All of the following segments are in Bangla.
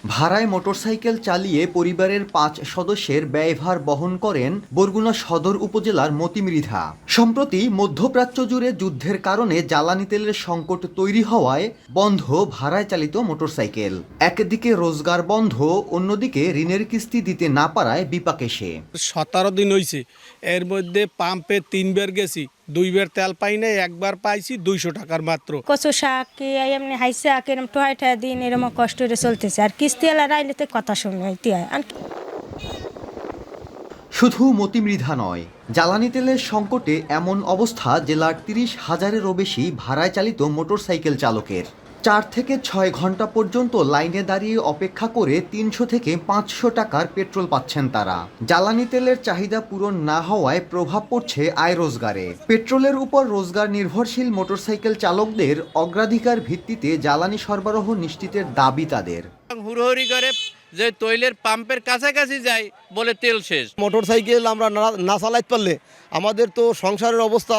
ভাড়ায় মোটরসাইকেল চালিয়ে পরিবারের ৫ সদস্যের ব্যয়ভার বহন করেন বরগুনা সদর উপজেলার মতি মৃধা। সম্প্রতি মধ্যপ্রাচ্য জুড়ে যুদ্ধের কারণে জ্বালানি তেলের সংকট তৈরি হওয়ায় বন্ধ ভাড়ায় চালিত মোটরসাইকেল। একদিকে রোজগার বন্ধ, অন্যদিকে ঋণের কিস্তি দিতে না পারায় বিপাকে সে। ১৭ দিন হয়েছে, এর মধ্যে পাম্পে ৩ বার গেছি, ২ বার তেল পাই নাই, একবার পাইছি ২০০ টাকার মাত্র। কচু শাক এমনি হাই শাক এরম টোহাইটা দিন এরম কষ্ট করে চলতেছে। আর কিস্তি এলা রাইলে তো কথা শুনে শুধু মতি মৃধা নয়, জ্বালানি তেলের সংকটে এমন অবস্থা জেলার ৩০,০০০-এরও বেশি ভাড়ায় চালিত মোটরসাইকেল চালকের। ৪ থেকে ৬ ঘন্টা পর্যন্ত লাইনে দাঁড়িয়ে অপেক্ষা করে ৩০০ থেকে ৫০০ টাকার পেট্রোল পাচ্ছেন তারা। জ্বালানি তেলের চাহিদা পূরণ না হওয়ায় প্রভাব পড়ছে আয় রোজগারে। পেট্রোলের উপর রোজগার নির্ভরশীল মোটরসাইকেল চালকদের অগ্রাধিকার ভিত্তিতে জ্বালানি সরবরাহ নিশ্চিতের দাবি তাদের। হুড়োহুড়ি করে যে তৈলের পাম্পের কাছাকাছি যাই বলে তেল শেষ। মোটরসাইকেল আমরা না চালাইতে পারলে আমাদের তো সংসারের অবস্থা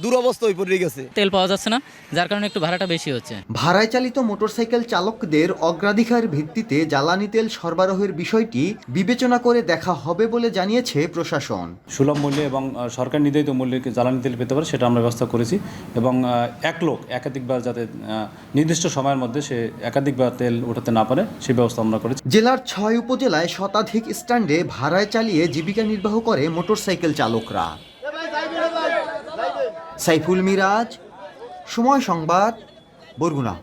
দুরবস্থা হয়ে পড়ে গেছে। তেল পাওয়া যাচ্ছে না, যার কারণে একটু ভাড়াটা বেশি হচ্ছে। ভাড়ায় চালিত মোটরসাইকেল চালকদের অগ্রাধিকার ভিত্তিতে জ্বালানি তেল সরবরাহের বিষয়টি বিবেচনা করে দেখা হবে বলে জানিয়েছে প্রশাসন। সুলভ মূল্যে এবং সরকার নির্ধারিত মূল্যে জ্বালানি তেল পেতে পারে সেটা আমরা ব্যবস্থা করেছি, এবং এক লোক একাধিকবার যাতে নির্দিষ্ট সময়ের মধ্যে সে একাধিকবার তেল ওঠাতে না পারে সেই ব্যবস্থা আমরা করেছি। জেলার ৬ উপজেলায় শতাধিক স্ট্যান্ডে ভাড়ায় চালিয়ে জীবিকা নির্বাহ করে মোটরসাইকেল চালকরা। সাইফুল মিরাজ, সময় সংবাদ, বরগুনা।